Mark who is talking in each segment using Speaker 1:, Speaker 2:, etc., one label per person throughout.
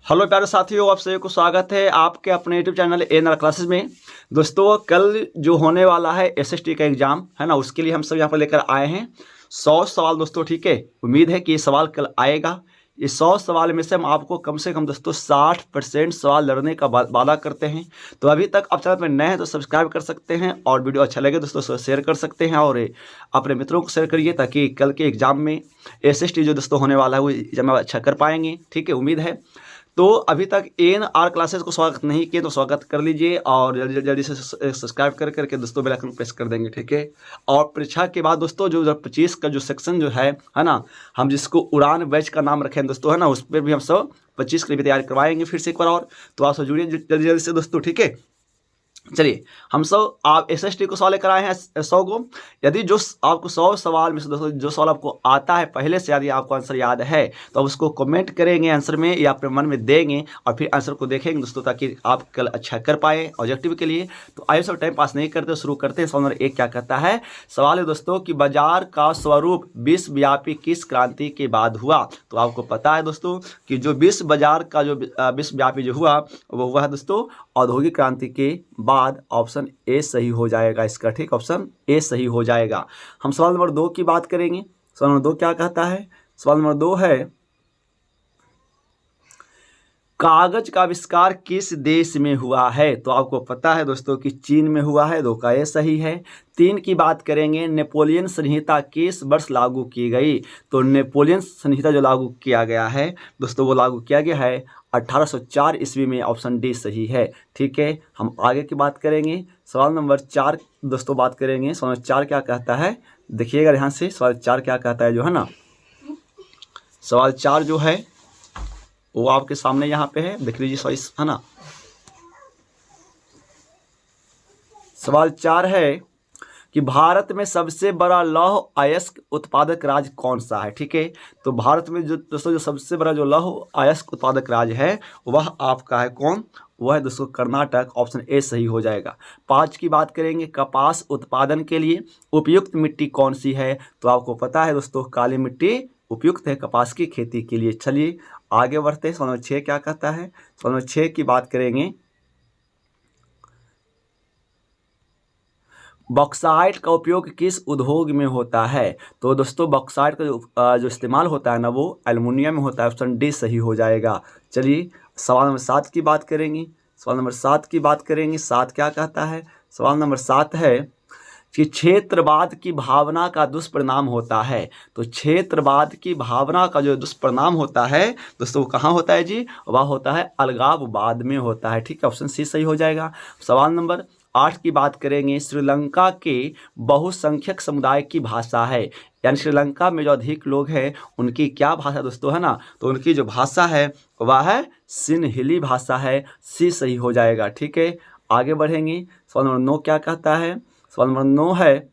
Speaker 1: Hello प्यारे साथियों, आप सभी को स्वागत है आपके अपने यूट्यूब चैनल एएनआर क्लासेस में। दोस्तों, कल जो होने वाला है एसएसटी का एग्ज़ाम है ना, उसके लिए हम सब यहाँ पर लेकर आए हैं 100 सवाल दोस्तों। ठीक है, उम्मीद है कि ये सवाल कल आएगा। इस 100 सवाल में से हम आपको कम से कम दोस्तों 60% सवाल लड़ने का वादा करते हैं। तो अभी तक आप चैनल पर नए हैं तो सब्सक्राइब कर सकते हैं, और वीडियो अच्छा लगे दोस्तों शेयर कर सकते हैं, और अपने मित्रों को शेयर करिए ताकि कल के एग्ज़ाम में एसएसटी जो दोस्तों होने वाला है वो एग्जाम अच्छा कर पाएंगे। ठीक है, उम्मीद है। तो अभी तक एएनआर क्लासेस को स्वागत नहीं किए तो स्वागत कर लीजिए, और जल्दी जल्दी से सब्सक्राइब करके दोस्तों बेल आइकन प्रेस कर देंगे। ठीक है, और परीक्षा के बाद दोस्तों जो 25 का जो सेक्शन जो है ना, हम जिसको उड़ान बैच का नाम रखे हैं दोस्तों है ना, उस पर भी हम सब 25 के लिए तैयारी करवाएंगे फिर से एक बार और। तो आप सब जुड़िए जल्दी जल्दी से दोस्तों। ठीक है, चलिए हम सब आप एसएसटी को सवाल लेकर आए हैं 100 को। यदि जो आपको 100 सवाल में से दोस्तों जो सवाल आपको आता है पहले से, यदि आपको आंसर याद है तो आप उसको कमेंट करेंगे आंसर में या अपने मन में देंगे, और फिर आंसर को देखेंगे दोस्तों ताकि आप कल अच्छा कर पाए ऑब्जेक्टिव के लिए। तो आइए सब टाइम पास नहीं करते, शुरू करते हैं। सवाल नंबर 1 क्या कहता है? सवाल है दोस्तों कि बाजार का स्वरूप विश्वव्यापी किस क्रांति के बाद हुआ? तो आपको पता है दोस्तों कि जो विश्व बाजार का जो विश्वव्यापी जो हुआ वो हुआ है दोस्तों औद्योगिक क्रांति के बाद। ऑप्शन ए सही हो जाएगा इसका। ठीक, ऑप्शन ए सही हो जाएगा। हम सवाल नंबर 2 की बात करेंगे। सवाल नंबर 2 क्या कहता है? सवाल नंबर 2 है कागज का आविष्कार किस देश में हुआ है? तो आपको पता है दोस्तों कि चीन में हुआ है। 2 का ये सही है। 3 की बात करेंगे, नेपोलियन संहिता किस वर्ष लागू की गई? तो नेपोलियन संहिता जो लागू किया गया है दोस्तों वो लागू किया गया है 1804 ईस्वी में। ऑप्शन डी सही है। ठीक है, हम आगे की बात करेंगे। सवाल नंबर 4 दोस्तों बात करेंगे। सवाल नंबर 4 क्या कहता है? देखिएगा यहाँ से सवाल 4 क्या कहता है जो है ना, सवाल 4 जो है वो आपके सामने यहाँ पे है, देख लीजिए सॉइस है ना। सवाल 4 है कि भारत में सबसे बड़ा लौह अयस्क उत्पादक राज्य कौन सा है? ठीक है, तो भारत में जो दोस्तों जो सबसे बड़ा जो लौह अयस्क उत्पादक राज्य है वह आपका है कौन? वह है दोस्तों कर्नाटक। ऑप्शन ए सही हो जाएगा। 5 की बात करेंगे, कपास उत्पादन के लिए उपयुक्त मिट्टी कौन सी है? तो आपको पता है दोस्तों काली मिट्टी उपयुक्त है कपास की खेती के लिए। चलिए आगे बढ़ते हैं। सवाल नंबर 6 क्या कहता है? सवाल नंबर 6 की बात करेंगे, बॉक्साइट का उपयोग किस उद्योग में होता है? तो दोस्तों बॉक्साइट का जो इस्तेमाल होता है ना वो एल्युमिनियम में होता है। ऑप्शन डी सही हो जाएगा। चलिए सवाल नंबर 7 की बात करेंगे। सवाल नंबर 7 की बात करेंगे। 7 क्या कहता है? सवाल नंबर 7 है कि क्षेत्रवाद की भावना का दुष्परिणाम होता है। तो क्षेत्रवाद की भावना का जो दुष्परिणाम होता है दोस्तों वो कहाँ होता है जी? वह होता है अलगाववाद में होता है। ठीक है, ऑप्शन सी सही हो जाएगा। सवाल नंबर 8 की बात करेंगे, श्रीलंका के बहुसंख्यक समुदाय की भाषा है, यानी श्रीलंका में जो अधिक लोग हैं उनकी क्या भाषा दोस्तों है ना? तो उनकी जो भाषा है वह है सिन्हली भाषा है। सी सही हो जाएगा। ठीक है, आगे बढ़ेंगे। सवाल नंबर 9 क्या कहता है? सवाल नंबर 9 है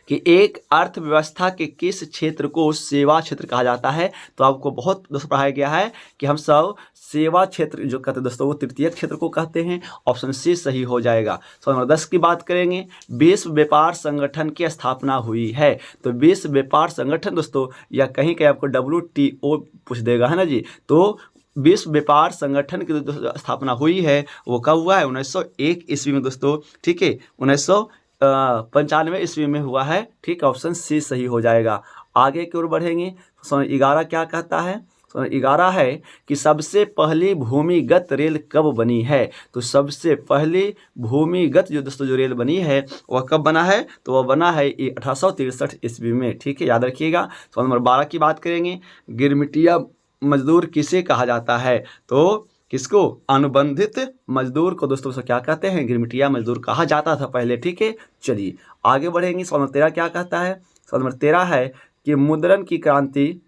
Speaker 1: कि एक अर्थव्यवस्था के किस क्षेत्र को सेवा क्षेत्र कहा जाता है? तो आपको बहुत दोस्तों पढ़ाया गया है कि हम सब सेवा क्षेत्र जो कहते हैं दोस्तों वो तृतीय क्षेत्र को कहते हैं। ऑप्शन सी सही हो जाएगा। सवाल नंबर 10 की बात करेंगे, विश्व व्यापार संगठन की स्थापना हुई है। तो विश्व व्यापार संगठन दोस्तों या कहीं कहीं आपको WTO पूछ देगा है ना जी। तो विश्व व्यापार संगठन की जो स्थापना हुई है वो कब हुआ है? 1901 ईस्वी में दोस्तों। ठीक है, 1995 ईस्वी में हुआ है। ठीक, ऑप्शन सी सही हो जाएगा। आगे की ओर बढ़ेंगे। सवाल 11 क्या कहता है? सवाल 11 है कि सबसे पहली भूमिगत रेल कब बनी है? तो सबसे पहली भूमिगत जो दोस्तों जो रेल बनी है वह कब बना है? तो वह बना है 1863 ईस्वी में। ठीक है, याद रखिएगा। सवाल नंबर 12 की बात करेंगे, गिरमिटिया मजदूर किसे कहा जाता है? तो किसको? अनुबंधित मजदूर को दोस्तों से क्या कहते हैं? गिरमिटिया मजदूर कहा जाता था पहले। ठीक है, चलिए आगे बढ़ेंगे। सवाल नंबर 13 क्या कहता है? सवाल नंबर 13 है कि मुद्रण की क्रांति,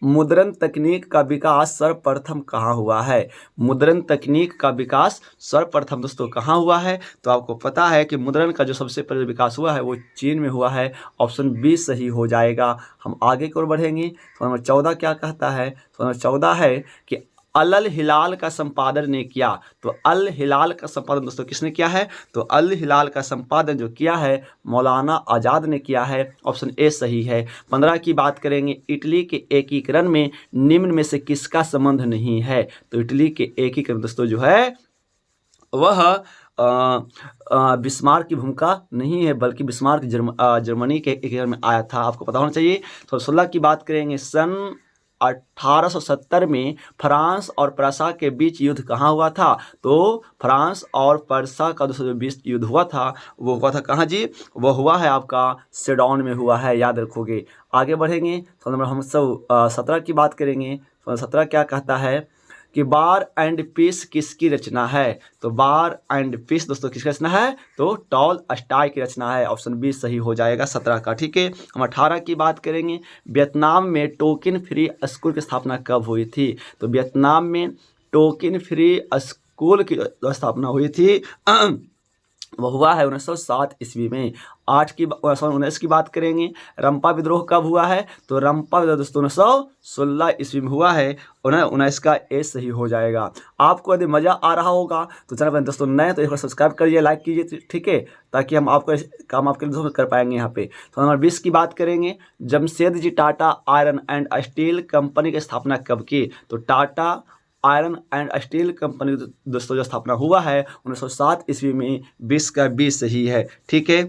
Speaker 1: मुद्रण तकनीक का विकास सर्वप्रथम कहाँ हुआ है? मुद्रण तकनीक का विकास सर्वप्रथम दोस्तों कहाँ हुआ है? तो आपको पता है कि मुद्रण का जो सबसे पहले विकास हुआ है वो चीन में हुआ है। ऑप्शन बी सही हो जाएगा। हम आगे की ओर बढ़ेंगे। सवाल नंबर 14 क्या कहता है? सवाल नंबर 14 है कि अल हिलाल का संपादन ने किया। तो अल हिलाल का संपादन दोस्तों किसने किया है? तो अल हिलाल का संपादन जो किया है मौलाना आज़ाद ने किया है। ऑप्शन ए सही है। 15 की बात करेंगे, इटली के एकीकरण में निम्न में से किसका संबंध नहीं है? तो इटली के एकीकरण दोस्तों जो है वह बिस्मार्क की भूमिका नहीं है, बल्कि बिस्मार्क जर्मनी के एकीकरण में आया था, आपको पता होना चाहिए। तो 16 की बात करेंगे, सन 1870 में फ्रांस और प्रसा के बीच युद्ध कहाँ हुआ था? तो फ्रांस और प्रसा का जो बीच युद्ध हुआ था वो हुआ था कहाँ जी? वो हुआ है आपका सेडौन में हुआ है, याद रखोगे। आगे बढ़ेंगे तो नंबर हम सब 17 की बात करेंगे। 17 क्या कहता है कि बार एंड पीस किसकी रचना है? तो बार एंड पीस दोस्तों किसकी रचना है? तो टॉलस्टॉय की रचना है। ऑप्शन बी सही हो जाएगा 17 का। ठीक है, हम 18 की बात करेंगे। वियतनाम में टोकन फ्री स्कूल की स्थापना कब हुई थी? तो वियतनाम में टोकन फ्री स्कूल की स्थापना हुई थी वो हुआ है 1907 ईस्वी में। 19 की बात करेंगे। रंपा विद्रोह कब हुआ है? तो रंपा विद्रोह दोस्तों 1916 ईस्वी में हुआ है। 19 का ए सही हो जाएगा। आपको यदि मज़ा आ रहा होगा तो चैनल पर दोस्तों नए तो एक बार सब्सक्राइब करिए, लाइक कीजिए, ठीक है, ताकि हम आपको काम आपके लिए कर पाएंगे यहाँ पे। तो नंबर 20 की बात करेंगे। Jamshedji Tata iron and steel company की स्थापना कब की? तो Tata iron and steel company दोस्तों जो स्थापना हुआ है 1907 ईस्वी में। 20 का 20 सही है। ठीक है,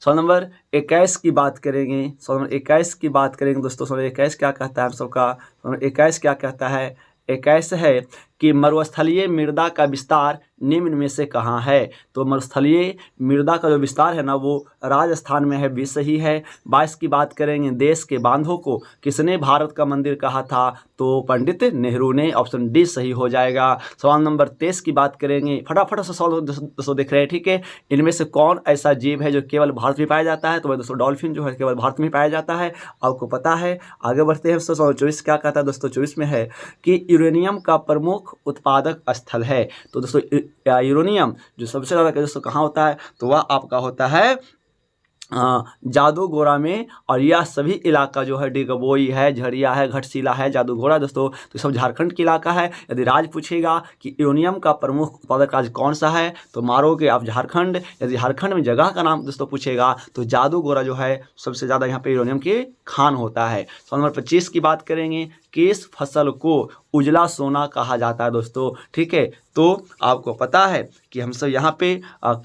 Speaker 1: सवाल नंबर 21 की बात करेंगे। सवाल नंबर 21 की बात करेंगे दोस्तों। सवाल 21 क्या कहता है हम सबका? सवाल नंबर 21 क्या कहता है? 21 है कि मरुस्थलीय मृदा का विस्तार निम्न में से कहाँ है? तो मरुस्थलीय मृदा का जो विस्तार है ना वो राजस्थान में है, 20 सही है। 22 की बात करेंगे। देश के बांधों को किसने भारत का मंदिर कहा था? तो पंडित नेहरू ने। ऑप्शन डी सही हो जाएगा। सवाल नंबर 23 की बात करेंगे। फटाफट से सवाल दोस्तों देख रहे हैं, ठीक है। इनमें से कौन ऐसा जीव है जो केवल भारत में पाया जाता है? तो वह दोस्तों डॉल्फिन जो है केवल भारत में पाया जाता है, आपको पता है। आगे बढ़ते हैं। सवाल 24 क्या कहता है दोस्तों? 24 में है कि यूरेनियम का प्रमुख उत्पादक स्थल है। तो दोस्तों यूरेनियम जो सबसे ज़्यादा दोस्तों कहाँ होता है? तो वह आपका होता है जादूगोरा में। और यह सभी इलाका जो है डिगबोई है, झरिया है, घटशिला है, जादूगोरा दोस्तों तो सब झारखंड का इलाका है। यदि राज्य पूछेगा कि यूरेनियम का प्रमुख उत्पादक राज्य कौन सा है तो मारोगे आप झारखंड। यदि झारखंड में जगह का नाम दोस्तों पूछेगा तो जादूगोरा जो है सबसे ज़्यादा यहाँ पे यूरेनियम की खान होता है। सवाल नंबर 25 की बात करेंगे। किस फसल को उजला सोना कहा जाता है दोस्तों? ठीक है, तो आपको पता है कि हम सब यहाँ पे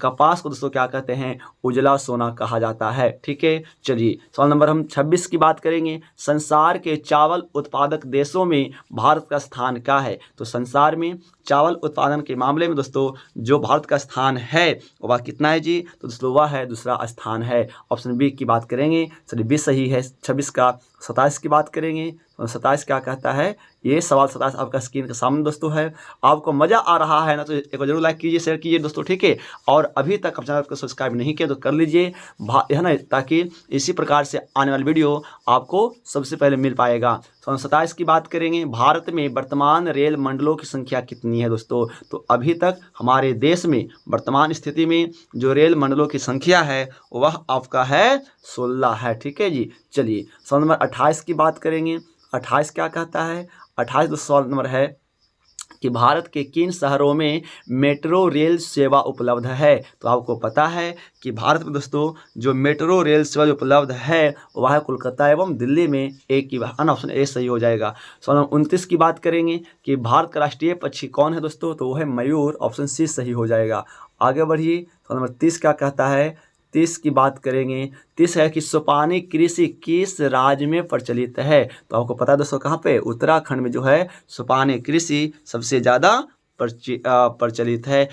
Speaker 1: कपास को दोस्तों क्या कहते हैं? उजला सोना कहा जाता है। ठीक है, चलिए सवाल नंबर हम 26 की बात करेंगे। संसार के चावल उत्पादक देशों में भारत का स्थान क्या है? तो संसार में चावल उत्पादन के मामले में दोस्तों जो भारत का स्थान है वह कितना है जी? तो दोस्तों वह है दूसरा स्थान है। ऑप्शन बी की बात करेंगे। चलिए 20 सही है 26 का। 27 की बात करेंगे। 27 क्या कहता है? ये सवाल 27 आपका स्क्रीन के सामने दोस्तों है। आपको मज़ा आ रहा है ना तो एक बार जरूर लाइक कीजिए, शेयर कीजिए दोस्तों, ठीक है। और अभी तक आप चैनल को सब्सक्राइब नहीं किया तो कर लीजिए, है ना, ताकि इसी प्रकार से आने वाली वीडियो आपको सबसे पहले मिल पाएगा। 27 की बात करेंगे। भारत में वर्तमान रेल मंडलों की संख्या कितनी है दोस्तों? तो अभी तक हमारे देश में वर्तमान स्थिति में जो रेल मंडलों की संख्या है वह आपका है 16 है। ठीक है जी, चलिए सवाल नंबर 28 की बात करेंगे। 28 क्या कहता है? 28 दोस्तों सवाल नंबर है कि भारत के किन शहरों में मेट्रो रेल सेवा उपलब्ध है? तो आपको पता है कि भारत में दोस्तों जो मेट्रो रेल सेवा जो उपलब्ध है वह है कोलकाता एवं दिल्ली में। एक की ऑप्शन ए सही हो जाएगा। सवाल नंबर 29 की बात करेंगे कि भारत का राष्ट्रीय पक्षी कौन है दोस्तों? तो वो है मयूर। ऑप्शन सी सही हो जाएगा। आगे बढ़िए। सवाल नंबर 30 क्या कहता है? 30 की बात करेंगे। 30 है कि सोपानी कृषि किस राज्य में प्रचलित है? तो आपको पता है दोस्तों कहाँ पे? उत्तराखंड में जो है सोपानी कृषि सबसे ज़्यादा प्रचलित है।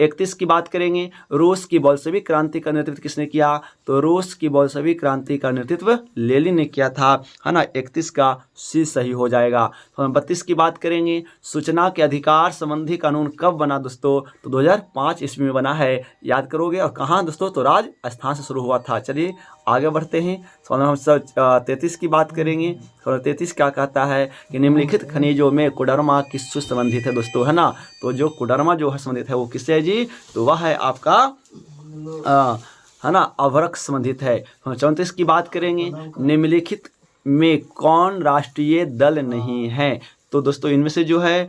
Speaker 1: 31 की बात करेंगे। रूस की बोल्शेविक क्रांति का नेतृत्व किसने किया? तो रूस की बोल्शेविक क्रांति का नेतृत्व लेनिन ने किया था, है ना। 31 का सी सही हो जाएगा। 32 की बात करेंगे। सूचना के अधिकार संबंधी कानून कब बना दोस्तों? तो 2005 ईस्वी में बना है, याद करोगे। और कहाँ दोस्तों? तो राजस्थान से शुरू हुआ था। चलिए आगे बढ़ते हैं। सवाल नंबर 33 की बात करेंगे। सवाल 33 क्या कहता है कि निम्नलिखित खनिजों में कोडरमा किससे संबंधित है दोस्तों, है ना। तो जो कोडरमा जो है संबंधित है वो किससे है जी? तो वह है आपका है ना अभ्रक संबंधित है। 34 की बात करेंगे। निम्नलिखित में कौन राष्ट्रीय दल नहीं है? तो दोस्तों इनमें से जो है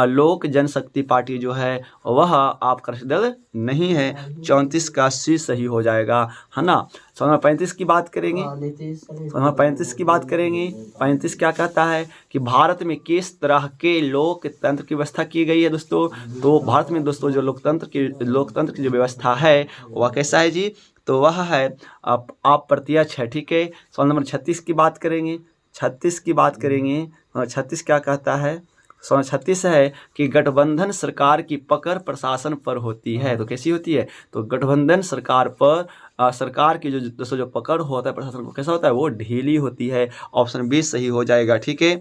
Speaker 1: लोक जनशक्ति पार्टी जो है वह आपका राष्ट्रीय दल नहीं है। 34 का सी सही हो जाएगा, है ना। सवाल नंबर 35 की बात करेंगे। सवाल नंबर 35 की बात करेंगे। 35 क्या कहता है कि भारत में किस तरह के लोकतंत्र की व्यवस्था की गई है दोस्तों। तो भारत में दोस्तों जो लोकतंत्र की जो व्यवस्था है वह कैसा है जी, तो वह है आप प्रत्यक्ष है, ठीक है। सवाल नंबर 36 की बात करेंगे। 36 की बात करेंगे। 36 क्या कहता है, सवाल 36 है कि गठबंधन सरकार की पकड़ प्रशासन पर होती है। तो कैसी होती है, तो गठबंधन सरकार पर सरकार की जो दोस्तों जो पकड़ होता है प्रशासन को कैसा होता है, वो ढीली होती है। ऑप्शन बी सही हो जाएगा, ठीक है।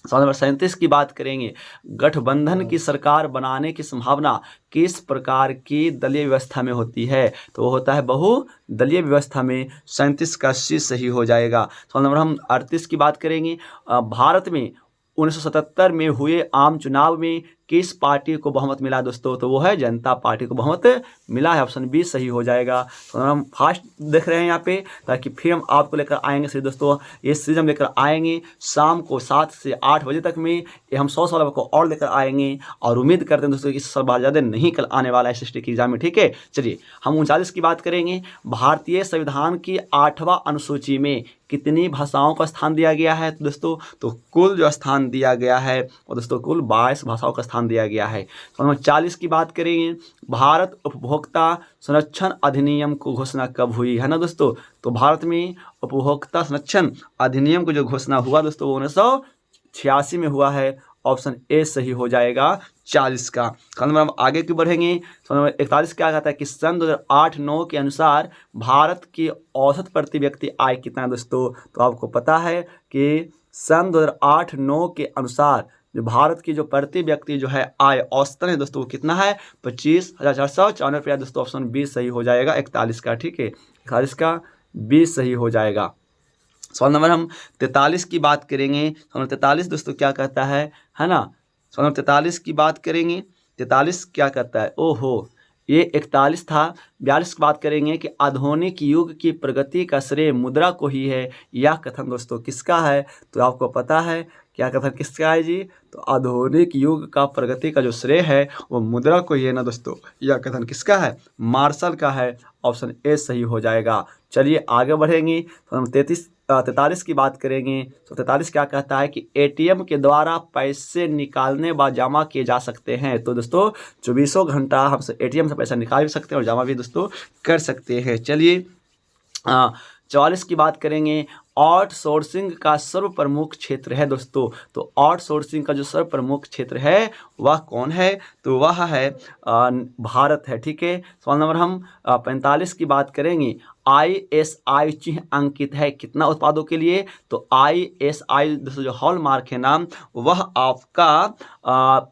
Speaker 1: सवाल नंबर 37 की बात करेंगे। गठबंधन की सरकार बनाने की संभावना किस प्रकार की दलीय व्यवस्था में होती है, तो वो होता है बहुदलीय व्यवस्था में। 37 का सी सही हो जाएगा। सवाल नंबर हम 38 की बात करेंगे। भारत में 1977 में हुए आम चुनाव में किस पार्टी को बहुमत मिला दोस्तों, तो वो है जनता पार्टी को बहुमत मिला है। ऑप्शन बी सही हो जाएगा। तो हम फास्ट देख रहे हैं यहाँ पे, ताकि फिर हम आपको लेकर आएंगे सीरीज दोस्तों। ये सीरीज हम लेकर आएंगे शाम को 7 से 8 बजे तक में। ये हम 100 सवाल को और लेकर आएंगे और उम्मीद करते हैं दोस्तों कि इस सवाल ज़्यादा नहीं कल आने वाला है SST की एग्जाम में, ठीक है। चलिए हम 39 की बात करेंगे। भारतीय संविधान की 8वां अनुसूची में कितनी भाषाओं का स्थान दिया गया है दोस्तों, तो कुल जो स्थान दिया गया है और दोस्तों कुल 22 भाषाओं का स्थान दिया गया है। तो नंबर 40 की बात करेंगे। भारत उपभोक्ता संरक्षण अधिनियम को घोषणा कब हुई है ना दोस्तों, तो भारत में उपभोक्ता संरक्षण अधिनियम को जो घोषणा हुआ दोस्तों वो 1986 में हुआ है। ऑप्शन ए सही हो जाएगा 40 का। कल नंबर हम आगे की बढ़ेंगे। तो नंबर 41 क्या कहता है कि सन 2008-9 के अनुसार भारत की औसत प्रति व्यक्ति आय कितना है दोस्तों, तो आपको पता है कि सन 2008-9 के अनुसार जो भारत की जो प्रति व्यक्ति जो है आय औसतन है दोस्तों वो कितना है, 25,454 रुपया दोस्तों। ऑप्शन बी सही हो जाएगा 41 का, ठीक है। 41 का बी सही हो जाएगा। सवाल नंबर हम 43 की बात करेंगे। सवाल 43 दोस्तों क्या कहता है ना। सवाल नंबर 43 की बात करेंगे। 43 क्या कहता है, ओहो ये 41 था। 42 की बात करेंगे कि आधुनिक युग की प्रगति का श्रेय मुद्रा को ही है। यह कथन दोस्तों किसका है, तो आपको पता है क्या कथन किसका है जी, तो आधुनिक युग का प्रगति का जो श्रेय है वो मुद्रा को ही है ना दोस्तों। यह कथन किसका है, मार्शल का है। ऑप्शन ए सही हो जाएगा। चलिए आगे बढ़ेंगे। तो हम 43 की बात करेंगे। तो 43 क्या कहता है कि ATM के द्वारा पैसे निकालने व जमा किए जा सकते हैं। तो दोस्तों 24 घंटा हम ATM से पैसा निकाल भी सकते हैं और जमा भी दोस्तों कर सकते हैं। चलिए 44 की बात करेंगे। आउटसोर्सिंग का सर्वप्रमुख क्षेत्र है दोस्तों, तो आउटसोर्सिंग का जो सर्वप्रमुख क्षेत्र है वह कौन है, तो वह है भारत है, ठीक है। सवाल नंबर हम 45 की बात करेंगे। ISI चिन्ह अंकित है कितना उत्पादों के लिए, तो ISI दोस्तों जो हॉलमार्क है नाम वह आपका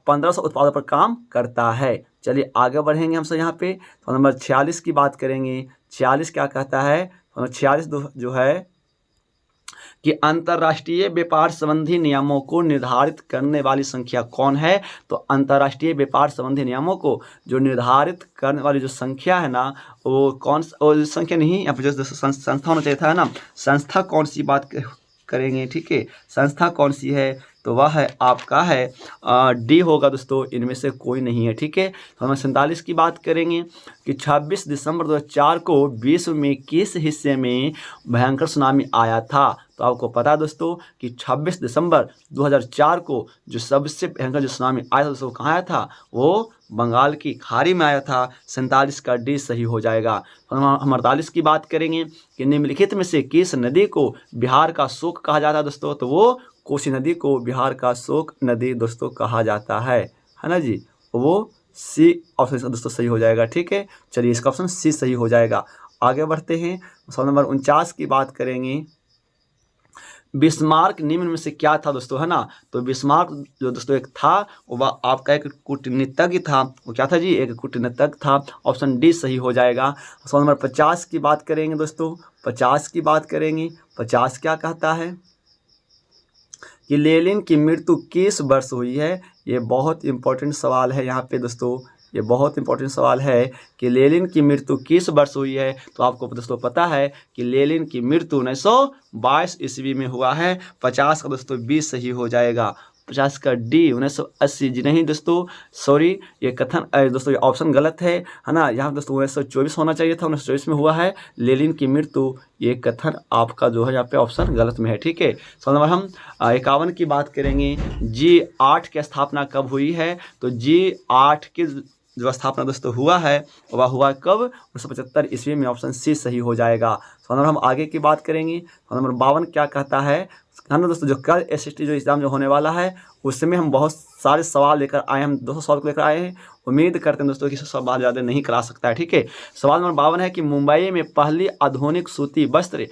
Speaker 1: 1500 उत्पादों पर काम करता है। चलिए आगे बढ़ेंगे हमसे यहाँ पे। सवाल नंबर 46 की बात करेंगे। 46 क्या कहता है, 46 जो है कि अंतर्राष्ट्रीय व्यापार संबंधी नियमों को निर्धारित करने वाली संख्या कौन है, तो अंतर्राष्ट्रीय व्यापार संबंधी नियमों को जो निर्धारित करने वाली जो संख्या है ना वो कौन, और संख्या नहीं यहाँ पर जो संस्था होना चाहिए था ना, संस्था कौन सी बात करेंगे, ठीक है। संस्था कौन सी है, तो वह है आपका है डी होगा दोस्तों, इनमें से कोई नहीं है, ठीक है। तो हम 47 की बात करेंगे कि 26 दिसंबर 2004 को विश्व में किस हिस्से में भयंकर सुनामी आया था, तो आपको पता है दोस्तों कि 26 दिसंबर 2004 को जो सबसे भयंकर जो सुनामी आया था दोस्तों कहाँ आया था, वो बंगाल की खाड़ी में आया था। 47 का डी सही हो जाएगा। हम 48 की बात करेंगे कि निम्नलिखित में से किस नदी को बिहार का शोक कहा जाता है दोस्तों, तो वो कोसी नदी को बिहार का शोक नदी दोस्तों कहा जाता है ना जी। वो सी ऑप्शन दोस्तों सही हो जाएगा, ठीक है। चलिए इसका ऑप्शन सी सही हो जाएगा। आगे बढ़ते हैं। सवाल नंबर 49 की बात करेंगे। बिस्मार्क निम्न में से क्या था दोस्तों, है ना, तो बिस्मार्क जो दोस्तों एक था वह आपका एक कूटनीतिज्ञ था। वो क्या था जी, एक कूटनीतिज्ञ था। ऑप्शन डी सही हो जाएगा। सवाल नंबर 50 की बात करेंगे दोस्तों। 50 की बात करेंगे। 50 क्या कहता है कि लेनिन की मृत्यु किस वर्ष हुई है। ये बहुत इंपॉर्टेंट सवाल है यहाँ पे दोस्तों, ये बहुत इंपॉर्टेंट सवाल है कि लेनिन की मृत्यु किस वर्ष हुई है। तो आपको दोस्तों पता है कि लेनिन की मृत्यु 1922 ईस्वी में हुआ है। 50 का दोस्तों 20 सही हो जाएगा। 50 का डी 1980 जी नहीं दोस्तों, सॉरी ये कथन दोस्तों ये ऑप्शन गलत है ना। यहाँ दोस्तों 1924 होना चाहिए था, 1924 में हुआ है लेनिन की मृत्यु। ये कथन आपका जो है यहाँ पे ऑप्शन गलत में है, ठीक है। सवाल नंबर हम 51 की बात करेंगे। G8 की स्थापना कब हुई है? तो G8 की जो स्थापना दोस्तों हुआ है वह हुआ कब? 1975 ईस्वी में। ऑप्शन सी सही हो जाएगा। सवाल नंबर हम आगे की बात करेंगे। सवाल नंबर 52 क्या कहता है ना दोस्तों, जो कल SST जो एग्जाम जो होने वाला है उसमें हम बहुत सारे सवाल लेकर आए हैं, हम 200 सवाल को लेकर आए हैं। उम्मीद करते हैं दोस्तों कि सवाल ज़्यादा नहीं करा सकता है, ठीक है। सवाल नंबर 52 है कि मुंबई में पहली आधुनिक सूती वस्त्र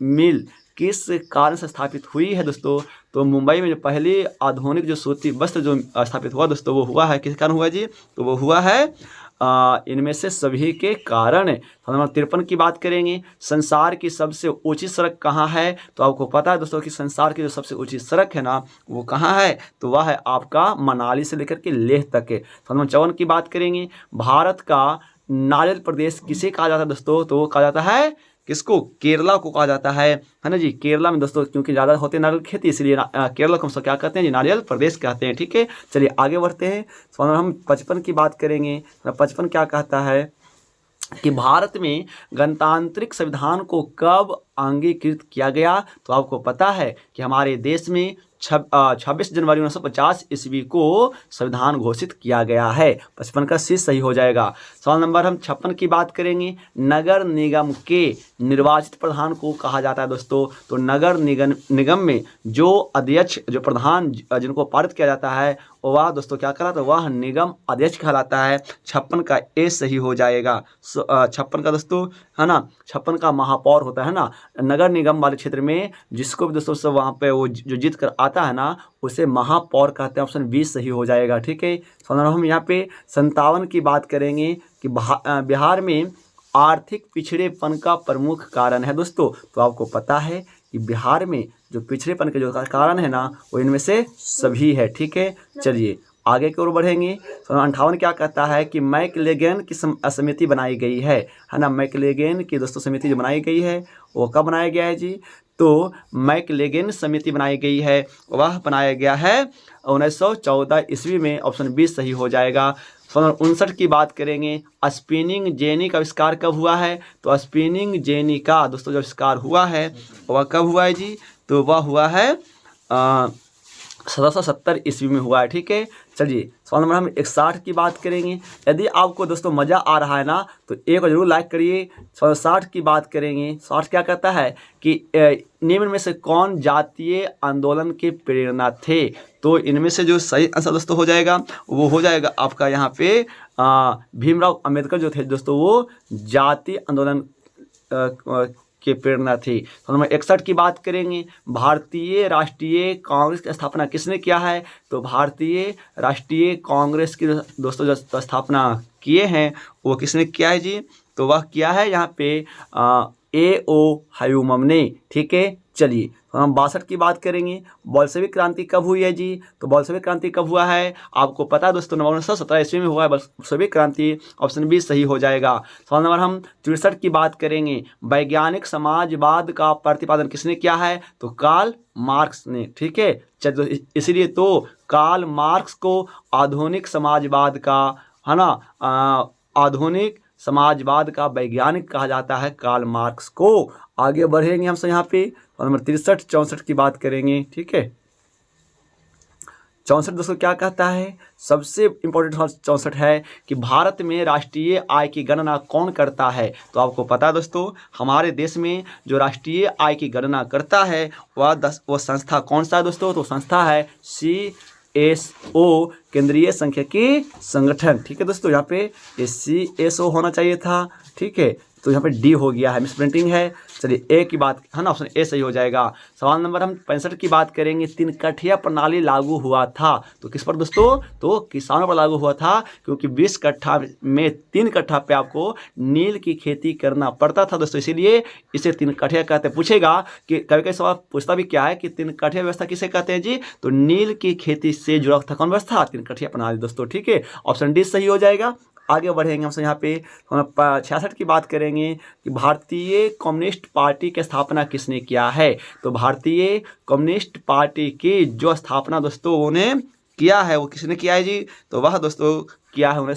Speaker 1: मिल किस कारण से स्थापित हुई है दोस्तों? तो मुंबई में जो पहली आधुनिक जो सूती वस्त्र जो स्थापित हुआ दोस्तों वो हुआ है किस कारण हुआ जी? तो वो हुआ है इनमें से सभी के कारण। सवाल नंबर 53 की बात करेंगे। संसार की सबसे ऊंची सड़क कहाँ है? तो आपको पता है दोस्तों कि संसार की जो सबसे ऊंची सड़क है ना वो कहाँ है? तो वह है आपका मनाली से लेकर के लेह तक है। सवाल नंबर 54 की बात करेंगे। भारत का नारियल प्रदेश किसे कहा जाता है दोस्तों? तो वो कहा जाता है किसको? केरला को कहा जाता है ना जी। केरला में दोस्तों क्योंकि ज़्यादा होते हैं नारियल खेती, इसलिए केरला को हम सब क्या कहते हैं जी? नारियल प्रदेश कहते हैं, ठीक है। चलिए आगे बढ़ते हैं। सवाल हम 55 की बात करेंगे। 55 क्या कहता है कि भारत में गणतांत्रिक संविधान को कब अंगीकृत किया गया? तो आपको पता है कि हमारे देश में 26 जनवरी 1950 ईस्वी को संविधान घोषित किया गया है। 55 का सी सही हो जाएगा। सवाल नंबर हम 56 की बात करेंगे। नगर निगम के निर्वाचित प्रधान को कहा जाता है दोस्तों? तो नगर निगम में जो अध्यक्ष जो प्रधान जिनको पारित किया जाता है वह दोस्तों क्या कहलाता है? वह निगम अध्यक्ष कहलाता है। 56 का ए सही हो जाएगा। 56 का दोस्तों है ना, 56 का महापौर होता है ना नगर निगम वाले क्षेत्र में, जिसको भी दोस्तों सब वहाँ पे वो जो जीत कर आता है ना उसे महापौर कहते हैं। ऑप्शन बी सही हो जाएगा, ठीक है। हम यहाँ पे 57 की बात करेंगे कि बिहार में आर्थिक पिछड़ेपन का प्रमुख कारण है दोस्तों। तो आपको पता है कि बिहार में जो पिछड़ेपन के जो कारण है ना वो इनमें से सभी है, ठीक है। चलिए आगे की ओर बढ़ेंगे। 58 क्या कहता है कि मैकलेगन की समिति बनाई गई है ना। मैकलेगन की दोस्तों समिति जो बनाई गई है वो कब बनाया गया है जी? तो मैकलेगन समिति बनाई गई है, वह बनाया गया है 1914 ईस्वी में। ऑप्शन बी सही हो जाएगा। 59 की बात करेंगे। स्पिनिंग जेनी का आविष्कार कब हुआ है? तो स्पिनिंग जेनी का दोस्तों जो आविष्कार हुआ है वह कब हुआ है जी? तो वह हुआ है 1770 ईस्वी में हुआ है, ठीक है। चलिए सवाल नंबर हम 61 की बात करेंगे। यदि आपको दोस्तों मज़ा आ रहा है ना तो एक जरूर लाइक करिए। 60 की बात करेंगे। 60 क्या कहता है कि निम्न में से कौन जातीय आंदोलन के प्रेरणा थे? तो इनमें से जो सही आंसर दोस्तों हो जाएगा वो हो जाएगा आपका यहाँ पे भीमराव अंबेडकर जो थे दोस्तों वो जातीय आंदोलन के प्रेरणा थी। तो नंबर 61 की बात करेंगे। भारतीय राष्ट्रीय कांग्रेस की स्थापना किसने किया है? तो भारतीय राष्ट्रीय कांग्रेस की दोस्तों जो स्थापना किए हैं वो किसने किया है जी? तो वह किया है यहाँ पे A.O. ह्यूमम ने, ठीक है। चलिए हम 62 की बात करेंगे। बोल्शेविक क्रांति कब हुई है जी? तो बोल्शेविक क्रांति कब हुआ है आपको पता है दोस्तों? 1917 ईस्वी में हुआ है बोल्शेविक क्रांति। ऑप्शन बी सही हो जाएगा। सवाल नंबर हम 63 की बात करेंगे। वैज्ञानिक समाजवाद का प्रतिपादन किसने किया है? तो कार्ल मार्क्स ने, ठीक है। चलिए इसलिए तो कार्ल मार्क्स को आधुनिक समाजवाद का है ना आधुनिक समाजवाद का वैज्ञानिक कहा जाता है, कार्ल मार्क्स को। आगे बढ़ेंगे हम यहाँ पे नंबर 63 64 की बात करेंगे, ठीक है। 64 दोस्तों क्या कहता है? सबसे इम्पोर्टेंट 64 है कि भारत में राष्ट्रीय आय की गणना कौन करता है? तो आपको पता है दोस्तों हमारे देश में जो राष्ट्रीय आय की गणना करता है वह संस्था कौन सा है दोस्तों? तो संस्था है CSO केंद्रीय सांख्यिकी संगठन, ठीक है दोस्तों। यहाँ पे CSO होना चाहिए था, ठीक है। तो यहाँ पे डी हो गया है, मिस प्रिंटिंग है। चलिए ए की बात है ना, ऑप्शन ए सही हो जाएगा। सवाल नंबर हम 65 की बात करेंगे। 3 कठिया प्रणाली लागू हुआ था तो किस पर दोस्तों? तो किसानों पर लागू हुआ था, क्योंकि 20 कट्ठा में 3 कट्ठा पे आपको नील की खेती करना पड़ता था दोस्तों, इसीलिए इसे 3 कठिया कहते हैं। पूछेगा कि कभी कभी सवाल पूछता भी क्या है कि 3 कठिया व्यवस्था किसे कहते हैं जी? तो नील की खेती से जुड़ा था कौन व्यवस्था? 3 कठिया प्रणाली दोस्तों, ठीक है। ऑप्शन डी सही हो जाएगा। आगे बढ़ेंगे हम यहाँ पे 66 की बात करेंगे कि भारतीय कम्युनिस्ट पार्टी की स्थापना किसने किया है। तो भारतीय कम्युनिस्ट पार्टी की जो स्थापना दोस्तों उन्हें किया है वो किसने किया है जी। तो वह दोस्तों किया है उन्हें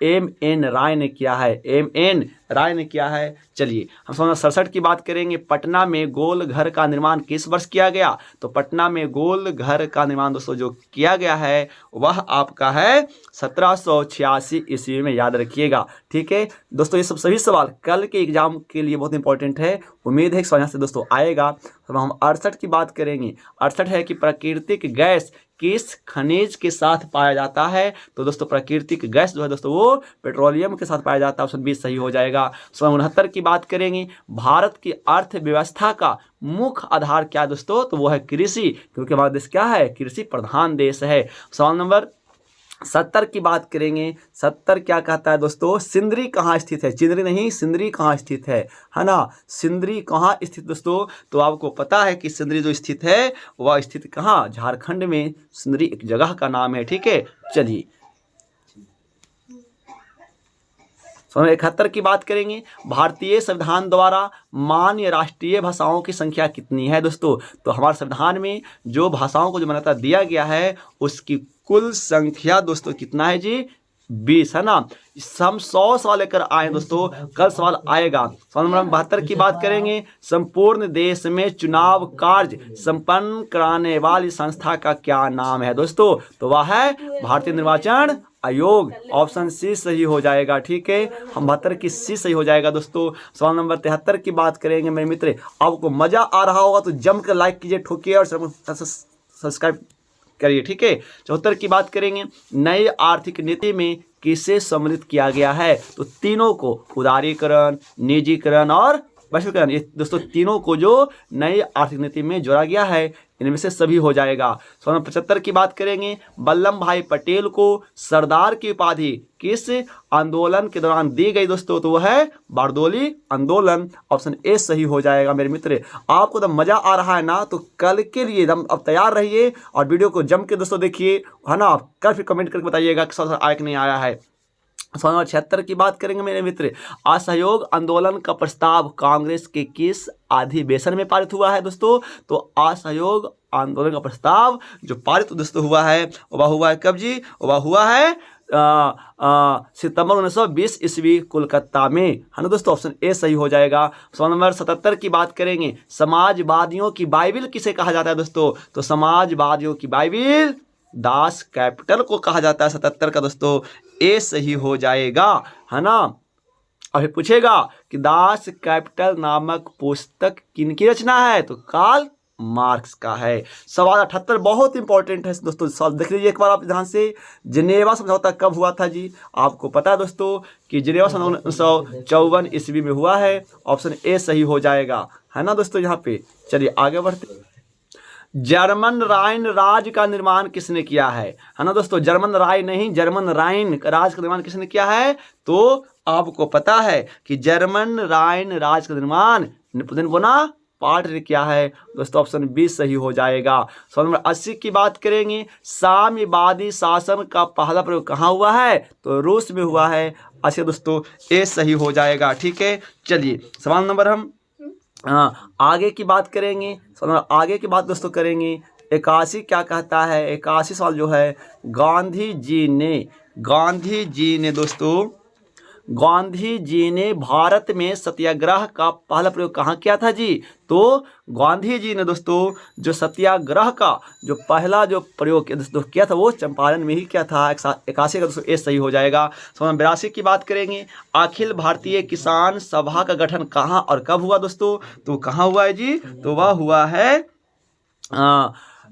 Speaker 1: M.N. राय ने किया है। M.N. राय ने किया है। चलिए हम 67 की बात करेंगे। पटना में गोल घर का निर्माण किस वर्ष किया गया। तो पटना में गोल घर का निर्माण दोस्तों जो किया गया है वह आपका है 1786 ईस्वी में, याद रखिएगा। ठीक है दोस्तों, ये सब सभी सवाल कल के एग्जाम के लिए बहुत इंपॉर्टेंट है। उम्मीद है कि यहाँ से दोस्तों आएगा। तो हम 68 की बात करेंगे। 68 है कि प्राकृतिक गैस किस खनिज के साथ पाया जाता है। तो दोस्तों प्राकृतिक गैस जो है दोस्तों वो पेट्रोलियम के साथ पाया जाता है। ऑप्शन 20 सही हो जाएगा। 69 की बात करेंगे। भारत की अर्थव्यवस्था का मुख्य आधार क्या है दोस्तों। तो वो है कृषि, क्योंकि हमारा देश क्या है, कृषि प्रधान देश है। सवाल नंबर 70 की बात करेंगे। 70 क्या कहता है दोस्तों, सिंदरी कहाँ स्थित है। चिंदरी नहीं, सिंदरी कहाँ स्थित है ना। सिंदरी कहाँ स्थित दोस्तों। तो आपको पता है कि सिंदरी जो स्थित है वह स्थित कहाँ, झारखंड में। सिंदरी एक जगह का नाम है। ठीक है चलिए 71 की बात करेंगे। भारतीय संविधान द्वारा मान्य राष्ट्रीय भाषाओं की संख्या कितनी है दोस्तों। तो हमारे संविधान में जो भाषाओं को जो मान्यता दिया गया है उसकी कुल संख्या दोस्तों कितना है जी, 20 है ना। हम 100 सवाल लेकर आए दोस्तों, कल सवाल आएगा। सवाल नंबर 72 की बात करेंगे। संपूर्ण देश में चुनाव कार्य संपन्न कराने वाली संस्था का क्या नाम है दोस्तों। तो वह है भारतीय निर्वाचन आयोग। ऑप्शन सी सही हो जाएगा। ठीक है, हम 72 की सी सही हो जाएगा दोस्तों। सवाल नंबर 73 की बात करेंगे। मेरे मित्र आपको मजा आ रहा होगा तो जमकर लाइक कीजिए, ठोकिए और सब्सक्राइब करिए। ठीक है 74 की बात करेंगे। नई आर्थिक नीति में किसे सम्मिलित किया गया है। तो तीनों को, उदारीकरण, निजीकरण और वैश्वीकरण, ये दोस्तों तीनों को जो नई आर्थिक नीति में जोड़ा गया है इनमें से सभी हो जाएगा। 75 की बात करेंगे। वल्लभ भाई पटेल को सरदार की उपाधि किस आंदोलन के दौरान दी गई दोस्तों। तो वह है बारदोली आंदोलन। ऑप्शन ए सही हो जाएगा। मेरे मित्र आपको तो मजा आ रहा है ना, तो कल के लिए एकदम अब तैयार रहिए और वीडियो को जम के दोस्तों देखिए, है ना। कल फिर कमेंट करके बताइएगा कि सवाल आया कि नहीं आया है। सवाल नंबर 76 की बात करेंगे मेरे मित्र। असहयोग आंदोलन का प्रस्ताव कांग्रेस के किस अधिवेशन में पारित हुआ है दोस्तों। तो असहयोग आंदोलन का प्रस्ताव जो पारित दोस्तों हुआ है वह हुआ है कब जी, वह हुआ है सितंबर 1920 ईस्वी कोलकाता में, है ना दोस्तों। ऑप्शन ए सही हो जाएगा। सवाल नंबर 77 की बात करेंगे। समाजवादियों की बाइबिल किसे कहा जाता है दोस्तों। तो समाजवादियों की बाइबिल दास कैपिटल को कहा जाता है। 77 का दोस्तों ए सही हो जाएगा, है ना। अभी पूछेगा कि दास कैपिटल नामक पुस्तक किनकी रचना है। तो कार्ल मार्क्स का है। सवाल 78 बहुत इंपॉर्टेंट है दोस्तों, सवाल देख लीजिए एक बार आप ध्यान से। जिनेवा समझौता कब हुआ था जी। आपको पता है दोस्तों कि जिनेवा समझौता 1954 ईस्वी में हुआ है। ऑप्शन ए सही हो जाएगा, है ना दोस्तों। यहाँ पे चलिए आगे बढ़ते। जर्मन राइन राज्य का निर्माण किसने किया है ना दोस्तों। जर्मन राय नहीं, जर्मन राइन राज्य का निर्माण किसने किया है। तो आपको पता है कि जर्मन राइन राज्य का निर्माण नेपोलियन बोनापार्ट ने किया है दोस्तों। ऑप्शन बी सही हो जाएगा। सवाल नंबर 80 की बात करेंगे। साम्यवादी शासन का पहला प्रयोग कहाँ हुआ है। तो रूस में हुआ है। अच्छा दोस्तों ए सही हो जाएगा। ठीक है चलिए सवाल नंबर हम आगे की बात करेंगे। आगे की बात दोस्तों करेंगे। 81 क्या कहता है। 81 सवाल जो है, गांधी जी ने भारत में सत्याग्रह का पहला प्रयोग कहाँ किया था जी। तो गांधी जी ने दोस्तों जो सत्याग्रह का जो पहला जो प्रयोग दोस्तों किया था वो चंपारण में ही किया था। 81 का दोस्तों ए सही हो जाएगा। 82 की बात करेंगे। अखिल भारतीय किसान सभा का गठन कहाँ और कब हुआ दोस्तों। तो कहाँ हुआ है जी। तो वह हुआ है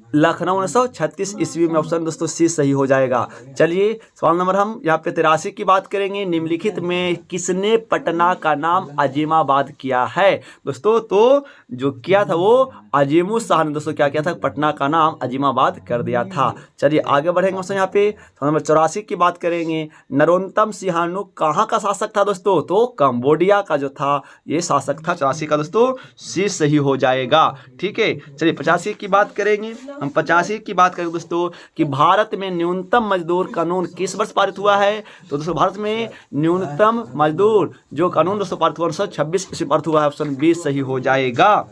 Speaker 1: लखनऊ 1936 ईस्वी में। ऑप्शन दोस्तों सी सही हो जाएगा। चलिए सवाल नंबर हम यहाँ पे 83 की बात करेंगे। निम्नलिखित में किसने पटना का नाम अजीमाबाद किया है दोस्तों। तो जो किया था वो अजीमुस शाह ने दोस्तों क्या किया था, पटना का नाम अजीमाबाद कर दिया था। चलिए आगे बढ़ेंगे दोस्तों। यहाँ पे सवाल नंबर 84 की बात करेंगे। नरोत्तम सिंहानुक कहाँ का शासक था दोस्तों। तो कंबोडिया का जो था ये शासक था। 84 का दोस्तों सी सही हो जाएगा। ठीक है चलिए 85 की बात करेंगे। हम 85 की बात करें दोस्तों कि भारत में न्यूनतम मजदूर कानून किस वर्ष पारित हुआ है? तो दोस्तों भारत में न्यूनतम मजदूर जो कानून दोस्तों पारित हुआ 1926 ईस्वी पारित हुआ है। ऑप्शन बी सही हो जाएगा।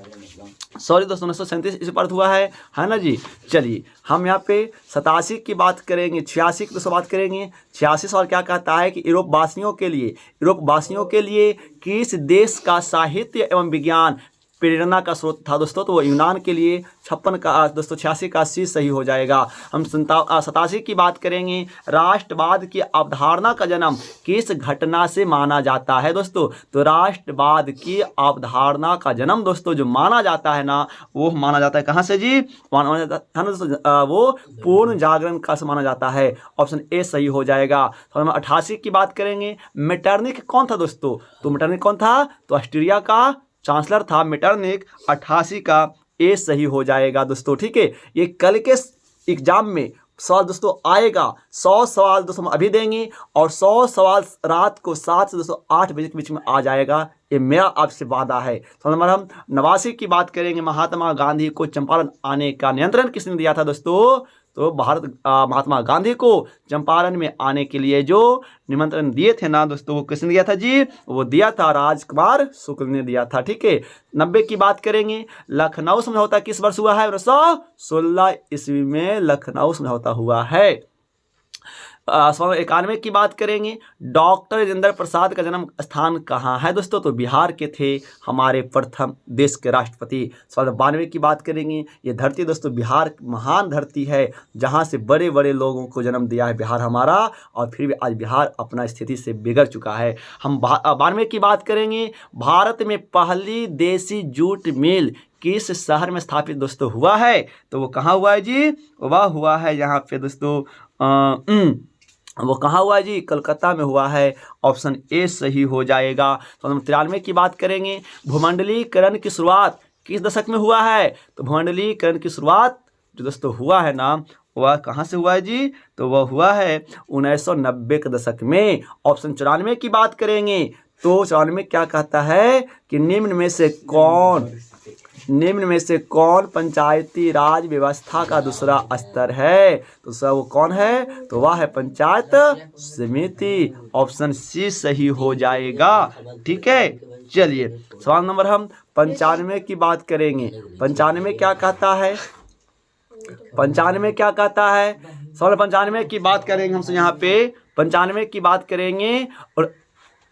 Speaker 1: सॉरी दोस्तों 1937 ईस्वी पारित हुआ है ना जी। चलिए हम यहाँ पे 87 की बात करेंगे, 86 की दोस्तों बात करेंगे। 86 सवाल क्या कहता है कि यूरोप वासियों के लिए किस देश का साहित्य एवं विज्ञान प्रेरणा का स्रोत था दोस्तों? तो वो यूनान के लिए 56 का दोस्तों 86 का सी सही हो जाएगा। हम 87 की बात करेंगे। राष्ट्रवाद की अवधारणा का जन्म किस घटना से माना जाता है दोस्तों? तो राष्ट्रवाद की अवधारणा का जन्म दोस्तों जो माना जाता है ना, वो माना जाता है कहाँ से जी? माना जाता है ना दोस्तों वो पूर्ण जागरण का से माना जाता है। ऑप्शन ए सही हो जाएगा। तो हम 88 की बात करेंगे। मेटरनिख कौन था दोस्तों? तो मेटरनिख कौन था? तो ऑस्ट्रिया का चांसलर था मेटरनिख। 88 का ए सही हो जाएगा दोस्तों। ठीक है, ये कल के एग्जाम में सवाल दोस्तों आएगा। 100 सवाल दोस्तों हम अभी देंगे और 100 सवाल रात को 7 से दोस्तों 8 बजे के बीच में आ जाएगा। ये मेरा आपसे वादा है। तो नंबर हम 89 की बात करेंगे। महात्मा गांधी को चंपारण आने का नियंत्रण किसने दिया था दोस्तों? तो महात्मा गांधी को चंपारण में आने के लिए जो निमंत्रण दिए थे ना दोस्तों, वो किसने दिया था जी? वो दिया था राजकुमार शुक्ल ने दिया था। ठीक है, 90 की बात करेंगे। लखनऊ समझौता किस वर्ष हुआ है? 1916 ईस्वी में लखनऊ समझौता हुआ है। 91 की बात करेंगे। डॉक्टर राजेंद्र प्रसाद का जन्म स्थान कहाँ है दोस्तों? तो बिहार के थे हमारे प्रथम देश के राष्ट्रपति। 92 की बात करेंगे। ये धरती दोस्तों बिहार महान धरती है जहाँ से बड़े बड़े लोगों को जन्म दिया है बिहार हमारा, और फिर भी आज बिहार अपना स्थिति से बिगड़ चुका है। हम 92 की बात करेंगे। भारत में पहली देसी जूट मिल किस शहर में स्थापित दोस्तों हुआ है? तो वो कहाँ हुआ है जी? वह हुआ है यहाँ पे दोस्तों वो कहाँ हुआ है जी? कलकत्ता में हुआ है। ऑप्शन ए सही हो जाएगा। तो हम 93 की बात करेंगे। भूमंडलीकरण की शुरुआत किस दशक में हुआ है? तो भूमंडलीकरण की शुरुआत जो दोस्तों हुआ है ना, वह कहाँ से हुआ है जी? तो वह हुआ है 1990 के दशक में। ऑप्शन 94 की बात करेंगे। तो 94 क्या कहता है कि निम्न में से कौन पंचायती राज व्यवस्था का दूसरा स्तर है? तो सर वो कौन है? तो वह है पंचायत समिति। ऑप्शन सी सही हो जाएगा। ठीक है, चलिए सवाल नंबर हम 95 की बात करेंगे। 95 क्या कहता है? 95 क्या कहता है? सवाल 95 की बात करेंगे हम यहाँ पे। 95 की बात करेंगे। और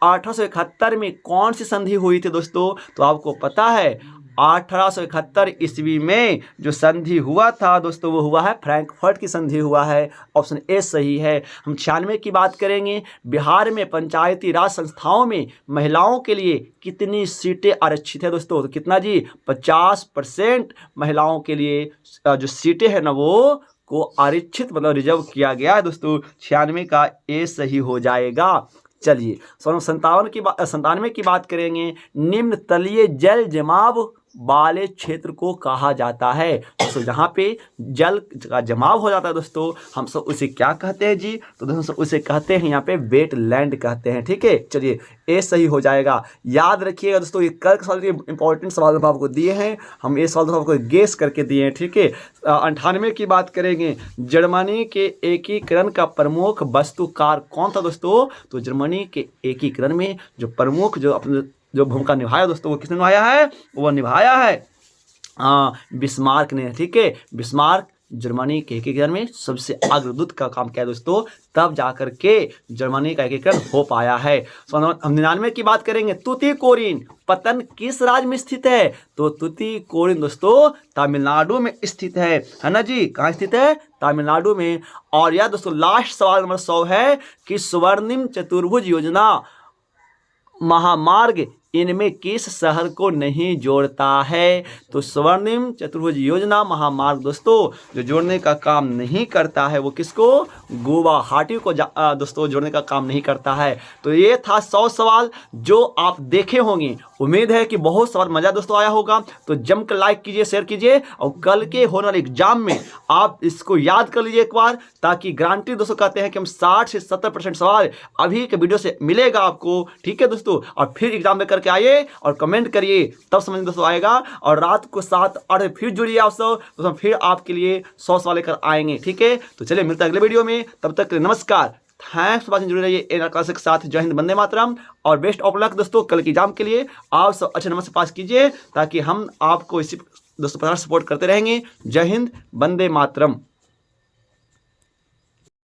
Speaker 1: 1871 में कौन सी संधि हुई थी दोस्तों? तो आपको पता है 1871 ईस्वी में जो संधि हुआ था दोस्तों वो हुआ है फ्रैंकफर्ट की संधि हुआ है। ऑप्शन ए सही है। हम 96 की बात करेंगे। बिहार में पंचायती राज संस्थाओं में महिलाओं के लिए कितनी सीटें आरक्षित है दोस्तों? तो कितना जी? 50% महिलाओं के लिए जो सीटें हैं ना वो को आरक्षित मतलब रिजर्व किया गया है दोस्तों। 96 का ए सही हो जाएगा। चलिए 97 की बात करेंगे। निम्न तलीय जल जमाव वाले क्षेत्र को कहा जाता है? दोस्तों जहाँ पे जल का जमाव हो जाता है दोस्तों हम सब उसे क्या कहते हैं जी? तो दोस्तों उसे कहते हैं यहाँ पे वेटलैंड कहते हैं। ठीक है, चलिए ए सही हो जाएगा। याद रखिएगा दोस्तों ये कल के सवाल के इंपॉर्टेंट सवाल आपको दिए हैं। हम ये सवाल आपको गेस करके दिए हैं। ठीक है, 98 की बात करेंगे। जर्मनी के एकीकरण का प्रमुख वास्तुकार कौन था दोस्तों? तो जर्मनी के एकीकरण में जो प्रमुख जो भूमिका निभाया दोस्तों वो किसने निभाया है? वो निभाया है बिस्मार्क ने। ठीक है, बिस्मार्क जर्मनी के एकीकरण में सबसे अग्रदूत का काम किया दोस्तों, तब जाकर के जर्मनी का एकीकरण हो पाया है। हम 99 की बात करेंगे। तुतीकोरिन पतन किस राज्य में स्थित है? तो तुतीकोरिन दोस्तों तमिलनाडु में स्थित है ना जी? कहाँ स्थित है? तमिलनाडु में। और यह दोस्तों लास्ट सवाल नंबर 100 है कि स्वर्णिम चतुर्भुज योजना महामार्ग इनमें किस शहर को नहीं जोड़ता है? तो स्वर्णिम चतुर्भुज योजना महामार्ग दोस्तों जो जोड़ने का काम नहीं करता है वो किसको? गुवाहाटी को दोस्तों जोड़ने का काम नहीं करता है। तो ये था 100 सवाल जो आप देखे होंगे। उम्मीद है कि बहुत सवाल मजा दोस्तों आया होगा। तो जमकर लाइक कीजिए, शेयर कीजिए और कल के होने वाले एग्जाम में आप इसको याद कर लीजिए एक बार, ताकि गारंटी दोस्तों कहते हैं कि हम 60 से 70% सवाल अभी के वीडियो से मिलेगा आपको। ठीक है दोस्तों, और फिर एग्जाम में करके करके आइए और कमेंट करिए, तब समझ में दोस्तों आएगा। और रात को 7-8 फिर जुड़िए आप सब, तो हम फिर आपके लिए 100 सवाल लेकर आएंगे, ठीक है। तो चलिए मिलते हैं अगले वीडियो में, तब तक नमस्कार, थैंक्स फॉर वाचिंग। जुड़े रहिए एनआर क्लासेस के साथ। जय हिंद, वंदे मातरम और बेस्ट ऑफ लक दोस्तों कल की एग्जाम के लिए। आप सब अच्छे नंबर से पास कीजिए ताकि हम आपको इसी दोस्तों सपोर्ट करते रहेंगे। जय हिंद, वंदे मातरम।